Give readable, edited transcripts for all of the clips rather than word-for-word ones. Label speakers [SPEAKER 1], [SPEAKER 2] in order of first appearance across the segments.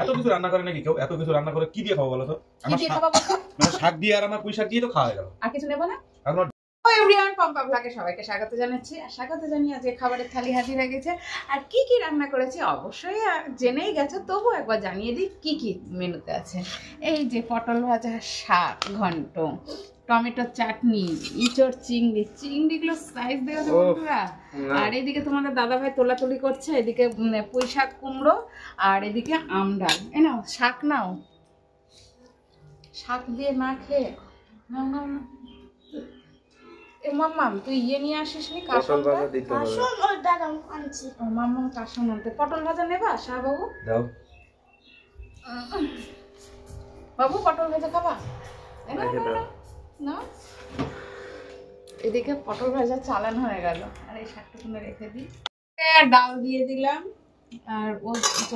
[SPEAKER 1] এত কিছু রান্না করে নাকি কেউ? এত কিছু রান্না করে কি দিয়ে খাবো বলো তো? আমার মানে শাক দিয়ে আর আমার পুঁই শাক দিয়ে তো খাওয়া হয়ে গেল।
[SPEAKER 2] আর কিছু নেব না?
[SPEAKER 1] এখন
[SPEAKER 2] এভরিওয়ান, পম্পা ব্লগে সবাইকে স্বাগত জানাচ্ছি। আর স্বাগত জানিয়ে আজকে খাবারের থালি হাজির হয়ে গেছে। আর কি কি রান্না করেছি অবশ্যই জেনেই গেছো, তবু একবার জানিয়ে দিই কি কি মেনুতে আছে। এই যে পটল ভাজা, শাক ঘন্ট, টমেটো চাটনি, ইঁচড় চিংড়ি, চিংড়িগুলো সাইজ দেখেছো বন্ধুরা। আর এদিকে তোমাদের দাদা ভাই তোলাতুলি করছে, এদিকে পুঁই শাক কুমড়ো, আর এদিকে আম ডাল। এই নাও শাক, নাও শাক দিয়ে না খেয়ে নাও নাও না। মাম্মাম তুই ইয়ে নিয়ে আসিস নি? কাসন ওর দাদা আনছি। ও মাম্মাম কাসন আনতে। পটল ভাজা নেবা শাহ বাবু?
[SPEAKER 1] দাও
[SPEAKER 2] বাবু পটল ভাজা খাবা? না, এদিকে পটল ভাজা চালান হয়ে গেল। আর এই শাকটুকুনে রেখে দিই, ডাল দিয়ে দিলাম। আর ও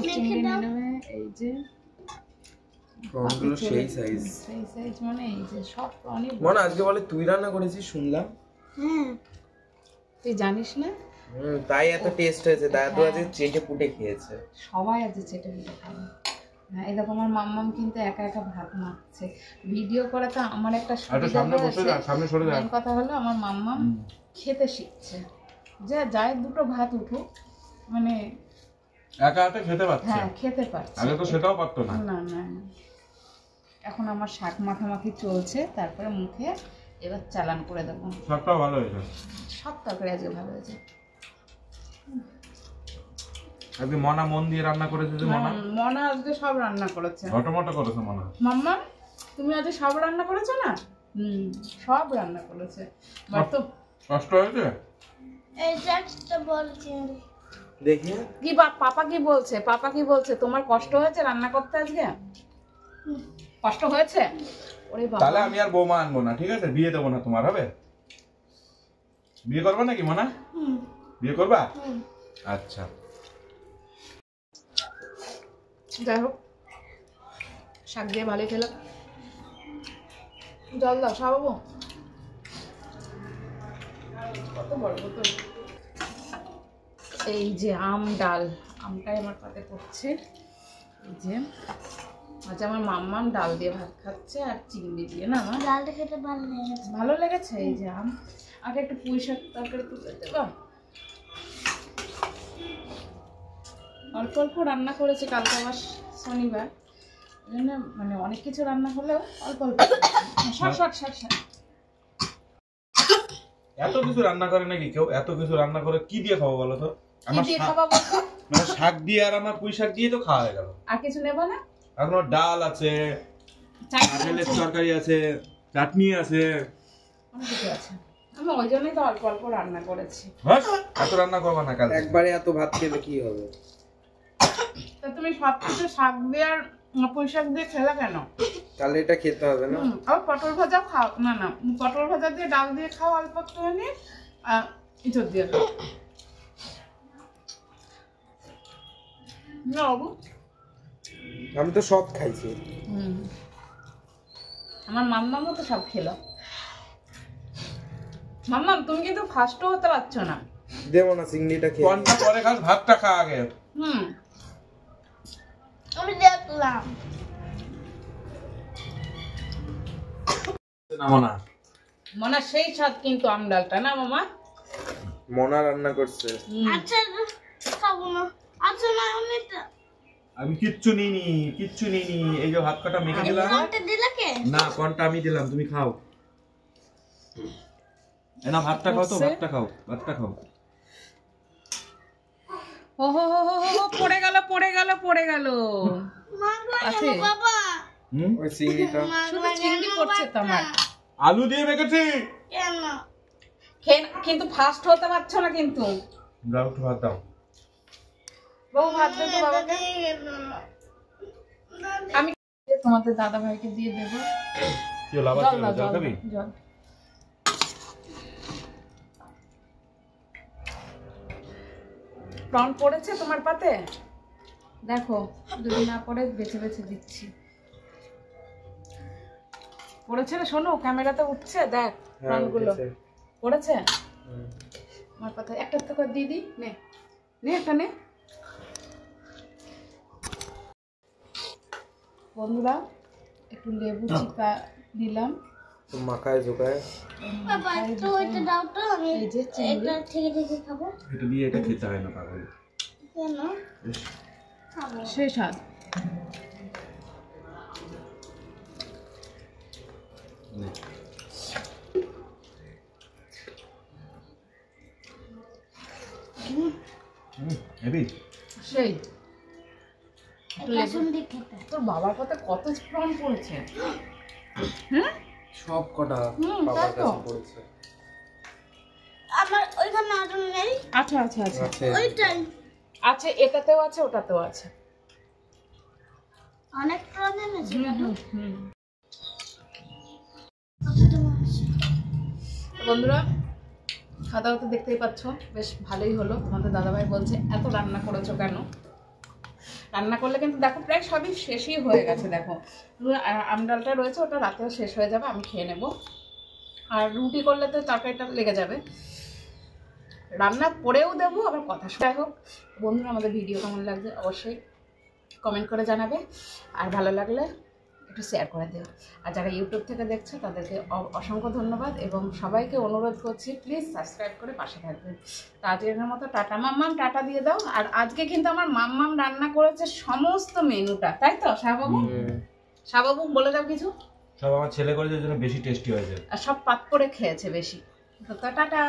[SPEAKER 2] চিংড়ি নিয়ে নেবে। এই যে
[SPEAKER 3] সেই সাইজ
[SPEAKER 2] মানে এই যে সব অনেক
[SPEAKER 3] মনে আজকে বলে তুই রান্না করেছিস শুনলাম।
[SPEAKER 2] তুই জানিস না?
[SPEAKER 3] তাই এত টেস্ট হয়েছে। দাদু আজকে চেটে পুটে খেয়েছে।
[SPEAKER 2] সবাই আজকে চেটে পুটে খাবে। হ্যাঁ, এই দেখো আমার মাম্মাম কিন্তু একা একা ভাত মাখছে। ভিডিও করাটা আমার একটা সুবিধা হয়েছে। মেন কথা হলো আমার মাম্মাম খেতে শিখছে। যে যায় দুটো ভাত উঠুক, মানে
[SPEAKER 1] একা হাতে খেতে পারছে।
[SPEAKER 2] হ্যাঁ, খেতে পারছে।
[SPEAKER 1] আগে তো সেটাও পারতো না।
[SPEAKER 2] না না, এখন আমার শাক মাখামাখি চলছে, তারপরে মুখে এবার চালান করে দেবো।
[SPEAKER 1] শাকটাও ভালো হয়েছে,
[SPEAKER 2] সব তরকারি আজকে ভালো হয়েছে।
[SPEAKER 1] আজকে মনা মন দিয়ে রান্না করেছে। যে
[SPEAKER 2] মনা আজকে সব রান্না করেছে,
[SPEAKER 1] ঘটমটা করেছে মনা।
[SPEAKER 2] মাম্মা তুমি আজকে সব রান্না করেছো না? সব রান্না করেছে। তো
[SPEAKER 1] কষ্ট হয়েছে।
[SPEAKER 4] এই জাস্ট বলছি
[SPEAKER 3] দেখি
[SPEAKER 2] কি পাপা কি বলছে? পাপা কি বলছে? তোমার কষ্ট হয়েছে রান্না করতে আজকে? কষ্ট হয়েছে? ওরে বাবা,
[SPEAKER 1] তাহলে আমি আর বৌমা আনবো না, ঠিক আছে? বিয়ে দেবো না তোমার, হবে? বিয়ে করবা নাকি মনা? বিয়ে করবা? আচ্ছা,
[SPEAKER 2] যাই হোক শাক দিয়ে ভালোই খেলাম। জল দাও সাবাবো। কত বড় বোতল। এই যে আম ডাল, আমটাই আমার পাতে পড়ছে। এই যে আচ্ছা, আমার মাম্মাম ডাল দিয়ে ভাত খাচ্ছে আর চিংড়ি দিয়ে। না আমার
[SPEAKER 4] ডালটা খেতে ভালো লেগেছে।
[SPEAKER 2] ভালো লেগেছে। এই যে আম, আগে একটু পুঁই শাক তরকারি তুলে দেবা। অল্প অল্প রান্না করেছি, কালকে আবার শনিবার, এই জন্য মানে অনেক কিছু রান্না হলেও অল্প অল্প।
[SPEAKER 1] এত কিছু রান্না করে নাকি কেউ? এত কিছু রান্না করে কি দিয়ে খাবো বলো তো?
[SPEAKER 2] কি দিয়ে খাবা বলতো?
[SPEAKER 1] মানে শাক দিয়ে আর আমার পুঁই শাক দিয়ে তো খাওয়া হয়ে গেল।
[SPEAKER 2] আর কিছু নেবা না?
[SPEAKER 1] এখনো ডাল আছে, আপেলের তরকারি আছে, চাটনি আছে,
[SPEAKER 2] অনেক কিছু আছে। আমি ওই জন্যই তো অল্প অল্প রান্না করেছি।
[SPEAKER 1] বাস, এত রান্না করবা না কাল।
[SPEAKER 3] একবারে এত ভাত খেলে কি হবে?
[SPEAKER 2] তা তুমি সব কিছু শাক দিয়ে আর পুঁই শাক দিয়ে খেলা কেন?
[SPEAKER 3] তাহলে এটা খেতে হবে না?
[SPEAKER 2] আর পটল ভাজা খাও। না না, পটল ভাজা দিয়ে ডাল দিয়ে খাও অল্প একটুখানি, আর ইঁচড় দিয়ে খাও। না বাবু,
[SPEAKER 3] আমি তো সব খাইছি।
[SPEAKER 2] আমার মাম্মামও তো সব খেলো। মাম্মাম তুমি কিন্তু ফাস্টও হতে পারছো না।
[SPEAKER 3] দেবো না, চিংড়িটা খেয়ে
[SPEAKER 1] কোনটা পরে খাস, ভাতটা খা আগে।
[SPEAKER 4] আমি দেখলাম
[SPEAKER 1] না মনা,
[SPEAKER 2] মনা সেই স্বাদ কিন্তু আম ডালটা, না মামা?
[SPEAKER 3] মনা রান্না করছে।
[SPEAKER 4] আচ্ছা খাবো না। আচ্ছা না,
[SPEAKER 1] আমি কিচ্ছু নিইনি, কিচ্ছু নিইনি। এই যে ভাত কটা মেখে দিলাম।
[SPEAKER 4] কোনটা দিলা কে?
[SPEAKER 1] না, কোনটা আমি দিলাম, তুমি খাও। না, ভাতটা খাও তো, ভাতটা খাও, ভাতটা খাও।
[SPEAKER 2] ও হো হো হো হো, পড়ে গেল পড়ে গেল পড়ে গেল। আছে
[SPEAKER 4] বাবা,
[SPEAKER 3] ওই চিংড়িটা
[SPEAKER 2] শুধু চিংড়ি পড়ছে তো আমার।
[SPEAKER 1] আলু দিয়ে মেখেছি।
[SPEAKER 4] কেন?
[SPEAKER 2] কিন্তু ফাস্ট হতে পারছো না কিন্তু।
[SPEAKER 1] দাও একটু ভাত দাও।
[SPEAKER 2] বাবু ভাত দে তো বাবাকে। আমি তোমাদের দাদা ভাইকে দিয়ে দেবো।
[SPEAKER 1] কি হলো, আবার জল খাবি?
[SPEAKER 2] জল। প্রন পড়েছে তোমার পাতে? দেখো, যদি না পড়ে বেছে বেছে দিচ্ছি। পড়েছে না? শোনো, ক্যামেরাতে উঠছে, দেখ প্রনগুলো পড়েছে আমার পাতে। একটা তো করে দিদি নে, নে একটা নে। বন্ধুরা একটু লেবু চিপা দিলাম।
[SPEAKER 3] তো মাখায় জোগায়
[SPEAKER 4] বাবা একটু ওইটা দাও তো, আমি
[SPEAKER 2] এই যে চিংড়ি।
[SPEAKER 4] এটা থেকে থেকে খাবো।
[SPEAKER 1] এটা দিয়ে এটা খেতে হয় না পাগল।
[SPEAKER 4] কেন খাবো?
[SPEAKER 2] সেই স্বাদ।
[SPEAKER 1] হেভি।
[SPEAKER 2] সেই
[SPEAKER 4] কাসুন দিয়ে খেতে।
[SPEAKER 2] তোর বাবার কথা কত স্ট্রং পড়েছে। হ্যাঁ
[SPEAKER 3] সব কটা
[SPEAKER 2] হুম,
[SPEAKER 3] বাবার
[SPEAKER 2] তাই তো।
[SPEAKER 3] কাছে পড়েছে।
[SPEAKER 4] আমার ওইখানে আরো নেই,
[SPEAKER 2] আচ্ছা আচ্ছা আচ্ছা
[SPEAKER 3] আছে
[SPEAKER 4] ওইটাই
[SPEAKER 2] আচ্ছা, এটাতেও আছে ওটাতেও আছে।
[SPEAKER 4] অনেক প্রবলেম আছে।
[SPEAKER 2] হুম। তো বন্ধুরা, খাওয়া দাওয়া তো দেখতেই পাচ্ছ, বেশ ভালোই হলো। তোমাদের দাদাভাই বলছে এত রান্না করেছো কেন? রান্না করলে কিন্তু দেখো প্রায় সবই শেষই হয়ে গেছে। দেখো আম ডালটা রয়েছে, ওটা রাতেও শেষ হয়ে যাবে, আমি খেয়ে নেব। আর রুটি করলে তো তরকারিটা লেগে যাবে, রান্না করেও দেবো আবার কথা। যাই হোক বন্ধুরা, আমাদের ভিডিও কেমন লাগছে অবশ্যই কমেন্ট করে জানাবে, আর ভালো লাগলে একটু শেয়ার করে দিও। আর যারা ইউটিউব থেকে দেখছো তাদেরকে অসংখ্য ধন্যবাদ, এবং সবাইকে অনুরোধ করছি প্লিজ সাবস্ক্রাইব করে পাশে থাকবেন। তো আজকের মতো টাটা। মাম্মাম টাটা দিয়ে দাও। আর আজকে কিন্তু আমার মাম্মাম রান্না করেছে সমস্ত মেনুটা, তাই তো শাহবাবু? শাহবাবু বলে দাও কিছু।
[SPEAKER 1] সব আমার ছেলে করেছে, জন্য বেশি টেস্টি হয়েছে।
[SPEAKER 2] আর সব পাত করে খেয়েছে বেশি। তো টাটা।